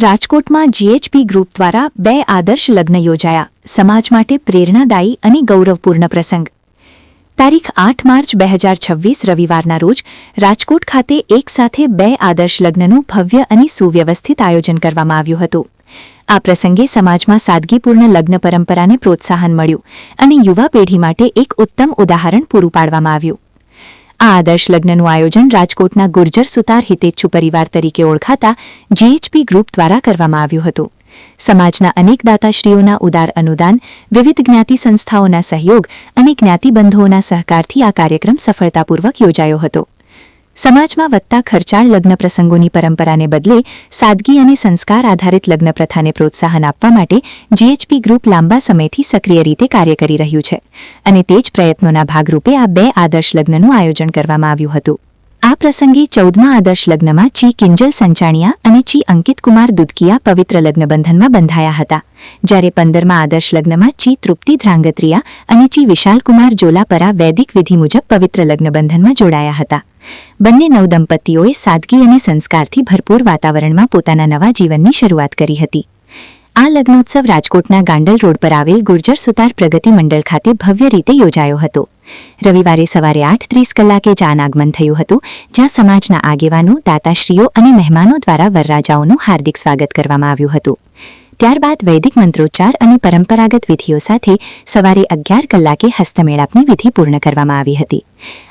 રાજકોટમાં જીએચપી ગ્રુપ દ્વારા 2 આદર્શ લગ્ન યોજાયા. સમાજ માટે પ્રેરણાદાયી અને ગૌરવપૂર્ણ પ્રસંગ. તારીખ 8 માર્ચ 2026 રવિવારના રોજ રાજકોટ ખાતે એકસાથે 2 આદર્શ લગ્નનું ભવ્ય અને સુવ્યવસ્થિત આયોજન કરવામાં આવ્યું હતું. આ પ્રસંગે સમાજમાં સાદગીપૂર્ણ લગ્ન પરંપરાને પ્રોત્સાહન મળ્યું અને યુવા પેઢી માટે એક ઉત્તમ ઉદાહરણ પૂરું પાડવામાં આવ્યું. આ આદર્શ લગ્નનું આયોજન રાજકોટના ગુર્જર સુતાર હિતેચ્છુ પરિવાર તરીકે ઓળખાતા જીએચપી ગ્રુપ દ્વારા કરવામાં આવ્યું હતું. સમાજના અનેક દાતાશ્રીઓના ઉદાર અનુદાન, વિવિધ જ્ઞાતિ સંસ્થાઓના સહયોગ અને જ્ઞાતિબંધુઓના સહકારથી આ કાર્યક્રમ સફળતાપૂર્વક યોજાયો હતો. સમાજમાં વધતા ખર્ચાળ લગ્ન પ્રસંગોની પરંપરાને બદલે સાદગી અને સંસ્કાર આધારિત લગ્ન પ્રથાને પ્રોત્સાહન આપવા માટે જીએચપી ગ્રુપ લાંબા સમયથી સક્રિય રીતે કાર્ય કરી રહ્યું છે અને તે જ પ્રયત્નોના ભાગરૂપે આ 2 આદર્શ લગ્નનું આયોજન કરવામાં આવ્યું હતું. આ પ્રસંગે 14મા આદર્શ લગ્નમાં ચી કિંજલ સંચાણિયા અને ચી અંકિત કુમાર દુધકિયા પવિત્ર લગ્નબંધનમાં બંધાયા હતા, જ્યારે 15મા આદર્શ લગ્નમાં ચી તૃપ્તિ ધ્રાંગત્રિયા અને ચી વિશાલ કુમાર જોલાપરા વૈદિક વિધિ મુજબ પવિત્ર લગ્નબંધનમાં જોડાયા હતા. બંને નવદંપતીઓએ સાદગી અને સંસ્કારથી ભરપૂર વાતાવરણમાં પોતાના નવા જીવનની શરૂઆત કરી હતી. આ લગ્નોત્સવ રાજકોટના ગાંડલ રોડ પર આવેલ ગુર્જર સુતાર પ્રગતિ મંડળ ખાતે ભવ્ય રીતે યોજાયો હતો. રવિવારે સવારે 8:30 કલાકે જાન આગમન થયું હતું, જ્યાં સમાજના આગેવાનો, દાતાશ્રીઓ અને મહેમાનો દ્વારા વરરાજાઓનું હાર્દિક સ્વાગત કરવામાં આવ્યું હતું. ત્યારબાદ વૈદિક મંત્રોચ્ચાર અને પરંપરાગત વિધિઓ સાથે સવારે 11 કલાકે હસ્તમેળાપની વિધિ પૂર્ણ કરવામાં આવી હતી.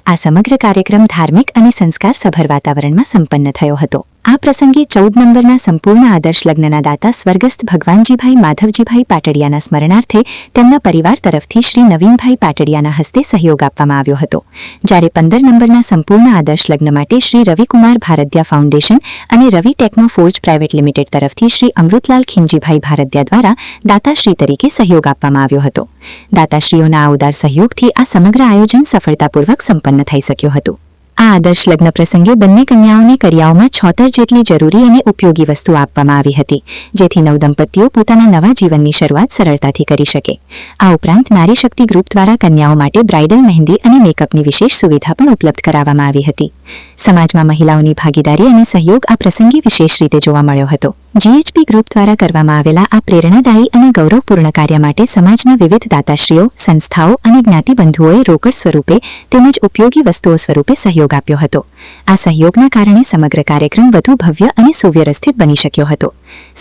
આ સમગ્ર કાર્યક્રમ ધાર્મિક અને સંસ્કારસભર વાતાવરણમાં સંપન્ન થયો હતો. આ પ્રસંગે 14 નંબરના સંપૂર્ણ આદર્શ લગ્નના દાતા સ્વર્ગસ્થ ભગવાનજીભાઈ માધવજીભાઈ પાટડિયાના સ્મરણાર્થે તેમના પરિવાર તરફથી શ્રી નવીનભાઈ પાટડિયાના હસ્તે સહયોગ આપવામાં આવ્યો હતો, જ્યારે 15 નંબરના સંપૂર્ણ આદર્શ લગ્ન માટે શ્રી રવિકુમાર ભારદ્યા ફાઉન્ડેશન અને રવિ ટેકનો ફોર્જ પ્રાઇવેટ લિમિટેડ તરફથી શ્રી અમૃતલાલ ખીમજીભાઈ ભારદ્યા દ્વારા દાતાશ્રી તરીકે સહયોગ આપવામાં આવ્યો હતો. દાતાશ્રીઓના આ ઉદાર સહયોગથી આ સમગ્ર આયોજન સફળતાપૂર્વક સંપન્ન થઈ શક્યું હતું. આ આદર્શ લગ્ન પ્રસંગે બંને કન્યાઓને કરિયાઓમાં 76 જેટલી જરૂરી અને ઉપયોગી વસ્તુઓ આપવામાં આવી હતી, જેથી નવદંપતીઓ પોતાના નવા જીવનની શરૂઆત સરળતાથી કરી શકે. આ ઉપરાંત નારી શક્તિ ગ્રુપ દ્વારા કન્યાઓ માટે બ્રાઇડલ મહેંદી અને મેકઅપની વિશેષ સુવિધા પણ ઉપલબ્ધ કરાવવામાં આવી હતી. સમાજમાં મહિલાઓની ભાગીદારી અને સહયોગ આ પ્રસંગે વિશેષ રીતે જોવા મળ્યો હતો. જીએચપી ગ્રુપ દ્વારા કરવામાં આવેલા આ પ્રેરણાદાયી અને ગૌરવપૂર્ણ કાર્ય માટે સમાજના વિવિધ દાતાશ્રીઓ, સંસ્થાઓ અને જ્ઞાતિબંધુઓએ રોકડ સ્વરૂપે તેમજ ઉપયોગી વસ્તુઓ સ્વરૂપે સહયોગ આપ્યો હતો. આ સહયોગના કારણે સમગ્ર કાર્યક્રમ વધુ ભવ્ય અને સુવ્યવસ્થિત બની શક્યો હતો.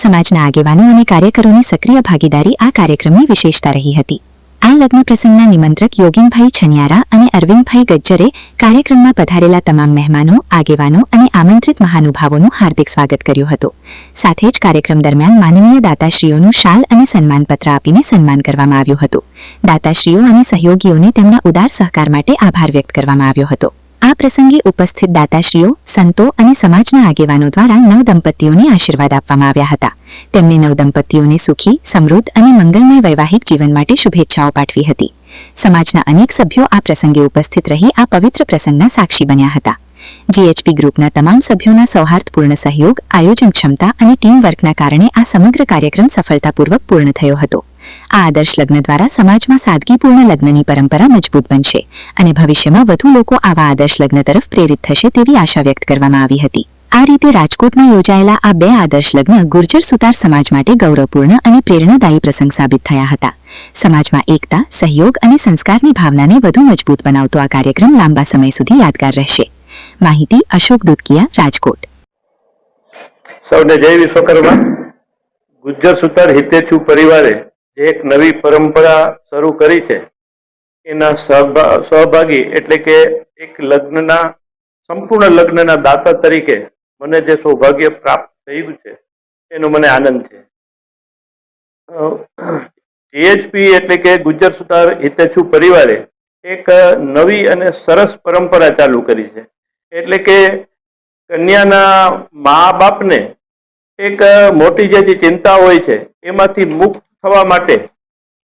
સમાજના આગેવાનો અને કાર્યકરોની સક્રિય ભાગીદારી આ કાર્યક્રમની વિશેષતા રહી હતી. આ લગ્ન પ્રસંગના નિમંત્રક યોગીનભાઈ છનિયારા અને અરવિંદભાઈ ગજ્જરે કાર્યક્રમમાં પધારેલા તમામ મહેમાનો, આગેવાનો અને આમંત્રિત મહાનુભાવોનું હાર્દિક સ્વાગત કર્યું હતું. સાથે જ કાર્યક્રમ દરમિયાન માનનીય દાતાશ્રીઓનું શાલ અને સન્માનપત્ર આપીને સન્માન કરવામાં આવ્યું હતું. દાતાશ્રીઓ અને સહયોગીઓને તેમના ઉદાર સહકાર માટે આભાર વ્યક્ત કરવામાં આવ્યો હતો. આ પ્રસંગે ઉપસ્થિત દાતાશ્રીઓ, સંતો અને સમાજના આગેવાનો દ્વારા નવદંપતીઓને આશીર્વાદ આપવામાં આવ્યા હતા. તેમને નવદંપતીઓને સુખી, સમૃદ્ધ અને મંગલમય વૈવાહિક જીવન માટે શુભેચ્છાઓ પાઠવી હતી. સમાજના અનેક સભ્યો આ પ્રસંગે ઉપસ્થિત રહી આ પવિત્ર પ્રસંગના સાક્ષી બન્યા હતા. જીએચપી ગ્રુપના તમામ સભ્યોના સૌહાર્દપૂર્ણ સહયોગ, આયોજન ક્ષમતા અને ટીમ વર્કના કારણે આ સમગ્ર કાર્યક્રમ સફળતાપૂર્વક પૂર્ણ થયો હતો. આ આદર્શ લગ્ન દ્વારા સમાજમાં સાદગીપૂર્ણ લગ્નની પરંપરા મજબૂત બનશે અને ભવિષ્યમાં વધુ લોકો આવા આદર્શ લગ્ન તરફ પ્રેરિત થશે તેવી આશા વ્યક્ત કરવામાં આવી હતી. આ રીતે રાજકોટમાં યોજાયેલા આ 2 આદર્શ લગ્ન ગુર્જર સુતાર સમાજ માટે ગૌરવપૂર્ણ અને પ્રેરણાદાયી પ્રસંગ સાબિત થયા હતા. સમાજમાં એકતા, સહયોગ અને સંસ્કારની ભાવનાને વધુ મજબૂત બનાવતો આ કાર્યક્રમ લાંબા સમય સુધી યાદગાર રહેશે. માહિતી અશોક દુધકિયા, રાજકોટ. સૌને જય વિશ્વકર્મા. ગુર્જર સુતાર હિતેચ્છુ પરિવારે એક નવી પરંપરા શરૂ કરી છે, એના સહભાગી એટલે કે એક લગ્નના સંપૂર્ણ લગ્નના દાતા તરીકે મને જે સૌભાગ્ય પ્રાપ્ત થયું છે એનો મને આનંદ છે. જીએચપી એટલે કે ગુર્જર સુતાર હિતેચ્છુ પરિવારે એક નવી અને સરસ પરંપરા ચાલુ કરી છે. એટલે કે કન્યાના મા બાપને એક મોટી જે ચિંતા હોય છે એમાંથી મુક્ત થવા માટે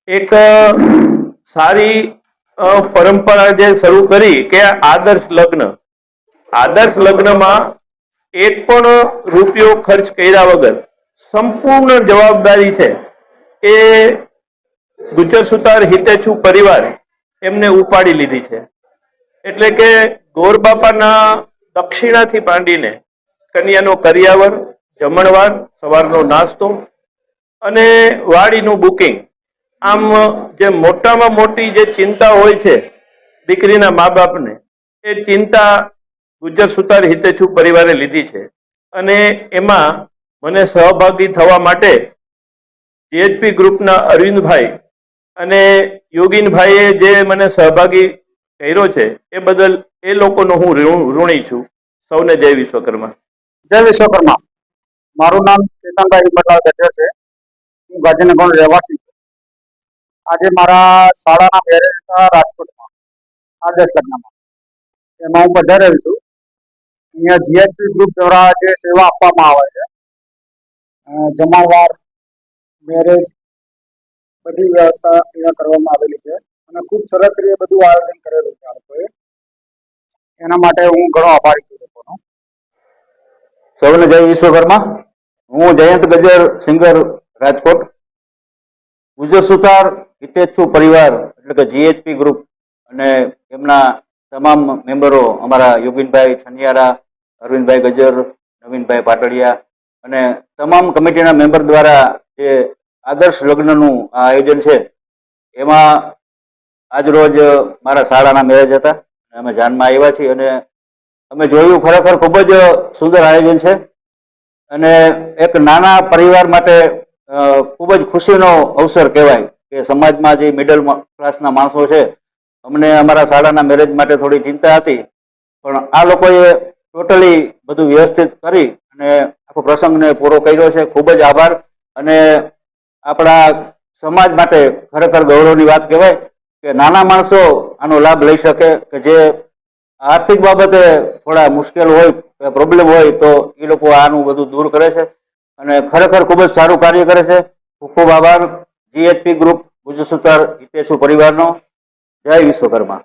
એક સારી પરંપરા જે શરૂ કરી કે આદર્શ લગ્ન. આદર્શ લગ્નમાં એક પણ રૂપિયો ખર્ચ કર્યા વગર સંપૂર્ણ જવાબદારી છે એ ગુર્જર સુતાર હિતેચ્છુ પરિવારે એમને ઉપાડી લીધી છે. એટલે કે ગોર બાપાના દક્ષિણાથી માંડીને કન્યાનો કરિયાવર, જમણવાર, સવારનો નાસ્તો અને વાડીનું બુકિંગ. આમ જે મોટામાં મોટી જે ચિંતા હોય છે દીકરીના મા બાપને, એ ચિંતા ગુજ્જર સુતાર હિતેચ્છુ પરિવારે લીધી છે. અને એમાં મને સહભાગી થવા માટે જીએચપી ગ્રુપના અરવિંદભાઈ અને યોગીનભાઈએ જે મને સહભાગી કર્યો છે એ બદલ એ લોકોનો હું ઋણી છું. સૌને જય વિશ્વકર્મા. જય વિશ્વકર્મા. મારું નામ કેતનભાઈ બટલાલ ગજર છે. હું ગાંધીનગર રહેવાસી છું. આજે મારા શાળાના મેરેજ હતા રાજકોટમાં, આદર્શ લગ્નમાં. એમાં હું પધારેલ છું. અહીંયા જીએચપી ગ્રુપ દ્વારા જે સેવા આપવામાં આવે છે, જમણવાર, મેરેજ, બધી વ્યવસ્થા અહીંયા કરવામાં આવેલી છે અને ખૂબ સરસ રીતે બધું આયોજન કરેલું છે આ લોકોએ. એના માટે હું ઘણો આભારી છું લોકોનો. સૌને જય વિશ્વકર્મા. હું જયંત ગજર, સિંગર, રાજકોટ. ગુજ્જર સુતાર હિતેચ્છુ પરિવાર એટલે કે જીએચપી ગ્રુપ અને એમના તમામ મેમ્બરો, અમારા યોગીનભાઈ છનિયારા, અરવિંદભાઈ ગજર, નવીનભાઈ પાટડિયા અને તમામ કમિટીના મેમ્બર દ્વારા જે આદર્શ લગ્નનું આ આયોજન છે, એમાં આજ રોજ મારા શાળાના મેરેજ હતા. અમે જાનમાં આવ્યા છીએ અને અમે જોયું, ખરેખર ખૂબ જ સુંદર આયોજન છે અને એક નાના પરિવાર માટે ખૂબ જ ખુશીનો અવસર કહેવાય કે સમાજમાં જે મિડલ ક્લાસના માણસો છે, અમને અમારા શાળાના મેરેજ માટે થોડી ચિંતા હતી, પણ આ લોકોએ ટોટલી બધું વ્યવસ્થિત કરી અને આખો પ્રસંગને પૂરો કર્યો છે. ખૂબ જ આભાર. અને આપણા સમાજ માટે ખરેખર ગૌરવની વાત કહેવાય કે નાના માણસો આનો લાભ લઈ શકે, કે જે આર્થિક બાબતે થોડા મુશ્કેલ હોય, પ્રોબ્લેમ હોય, તો એ લોકો આનું બધું દૂર કરે છે અને ખરેખર ખૂબ જ સારું કાર્ય કરે છે. ખૂબ ખૂબ આભાર જીએચપી ગ્રુપ ગુજ્જર સુતાર હિતેચ્છુ પરિવારનો. જય વિશ્વકર્મા.